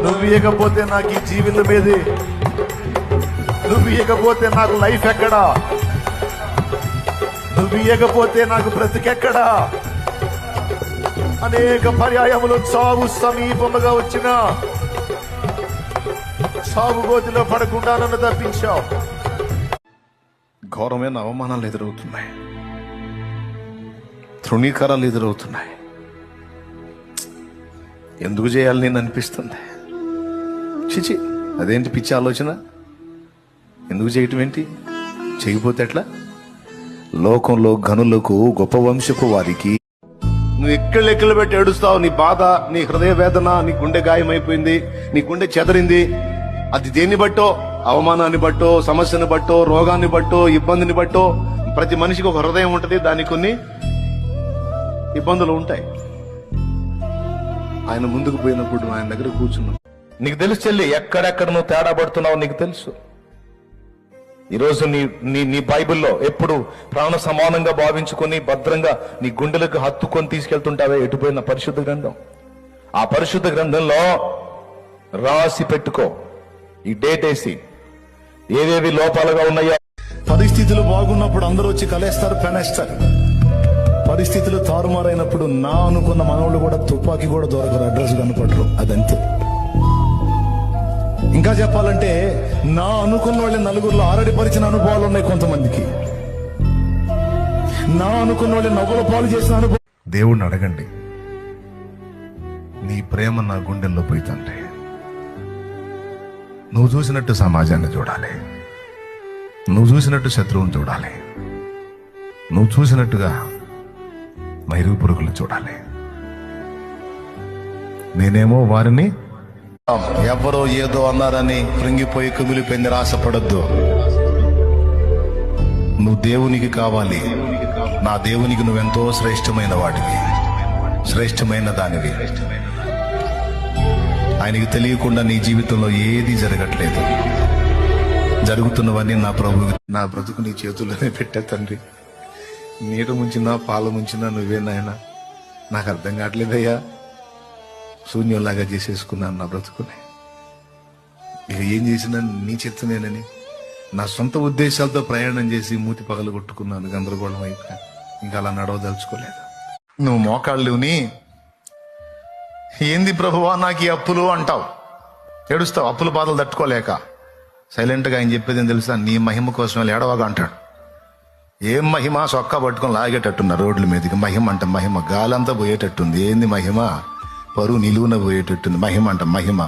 నువ్వు ఇవ్వకపోతే నాకు ఈ జీవితం ఏది? నువ్వు ఇవ్వకపోతే నాకు లైఫ్ ఎక్కడా? నువ్వు ఇవ్వకపోతే నాకు బ్రతికెక్కడా? అనేక పర్యాయములు చావు సమీపముగా వచ్చిన చావు గోతిలో పడకుండా నన్ను తప్పించావు. ఘోరమైన అవమానాలు ఎదురవుతున్నాయి, తృణీకారాలు ఎదురవుతున్నాయి. ఎందుకు చేయాలి నేను అనిపిస్తుంది. చిచి, అదేంటి పిచ్చి ఆలోచన? ఎందుకు చేయటం ఏంటి? చేయకపోతే ఎట్లా? లోకంలో ఘనులకు, గొప్ప వంశపు వారికి నువ్వు ఎక్కలు పెట్టి ఏడుస్తావు. నీ బాధ, నీ హృదయ వేదన, నీ గుండె గాయమైపోయింది, నీ గుండె చెదరింది. అది దేన్ని బట్టో, అవమానాన్ని బట్టో, సమస్యను బట్టో, రోగాన్ని బట్టో, ఇబ్బందిని బట్టో. ప్రతి మనిషికి ఒక హృదయం ఉంటుంది, దానికి కొన్ని ఇబ్బందులు ఉంటాయి. ఆయన ముందుకు పోయినప్పుడు ఆయన దగ్గర కూర్చున్నావు. నీకు తెలుసు చెల్లి, ఎక్కడెక్కడ నువ్వు తేడా పడుతున్నావు నీకు తెలుసు. ఈరోజు నీ బైబిల్లో ఎప్పుడు ప్రాణ సమానంగా భావించుకొని భద్రంగా నీ గుండెలకు హత్తుకొని తీసుకెళ్తుంటావే ఎటుపోయిన పరిశుద్ధ గ్రంథం. ఆ పరిశుద్ధ గ్రంథంలో రాసి పెట్టుకో, ఈ డేట్ వేసి ఏవేవి లోపాలుగా ఉన్నాయో. పరిస్థితులు బాగున్నప్పుడు అందరూ వచ్చి కలేస్తారు, పెనేస్తారు. పరిస్థితులు తారుమారైనప్పుడు నా అనుకున్న మనవులు కూడా తుపాకీ కూడా దొరకరు, అడ్రస్ కనపడరు. అదంతే. ఇంకా చెప్పాలంటే నా అనుకున్న వాళ్ళ నలుగురిలో ఆరడిపరిచిన అనుభవాలు ఉన్నాయి కొంతమందికి. నా అనుకున్న వాళ్ళ నవ్వుల పాలు చేసిన అనుభవం. దేవుణ్ణి అడగండి, నీ ప్రేమ నా గుండెల్లో పోయి తండ్రి. నువ్వు చూసినట్టు సమాజాన్ని చూడాలి, నువ్వు చూసినట్టు శత్రువుని చూడాలి, నువ్వు చూసినట్టుగా మైరు పురుగులు చూడాలి. నేనేమో వారిని ఎవరో ఏదో అన్నారని కృంగిపోయి కుమిలిపోయింది ఆశపడద్దు. నువ్వు దేవునికి కావాలి. నా దేవునికి నువ్వెంతో శ్రేష్టమైన వాడివి, శ్రేష్టమైన దానివి. ఆయనకి తెలియకుండా నీ జీవితంలో ఏది జరగట్లేదు. జరుగుతున్నవన్నీ నా ప్రభు, నా బ్రతుకు నీ చేతుల్లోనే పెట్టే తండ్రి. నీట ముంచినా పాలు ముంచినా నువ్వే నాయనా. నాకు అర్థం కావట్లేదయ్యా. శూన్యంలాగా చేసేసుకున్నాను నా బ్రతుకుని. ఇక ఏం చేసినా నీ చిత్తమేనని నా సొంత ఉద్దేశాలతో ప్రయాణం చేసి మూతి పగలు కొట్టుకున్నాను, గందరగోళం అయిపోయా. ఇంకా అలా నడవదలుచుకోలేదు. నువ్వు మోకాళ్ళుని ఏంది ప్రభువా నాకు ఈ అప్పులు అంటావు, ఏడుస్తావు. అప్పుల బాధలు తట్టుకోలేక సైలెంట్గా ఆయన చెప్పేది ఏం తెలుసా? నీ మహిమ కోసం ఏడవగా అంటాడు. ఏం మహిమ? సొక్కా పట్టుకొని లాగేటట్టున్న రోడ్ల మీదకి. మహిమ అంటే మహిమ గాలంతా పోయేటట్టుంది. ఏంది మహిమ? పరువు నిలువున పోయేటట్టుంది. మహిమ అంటే మహిమ.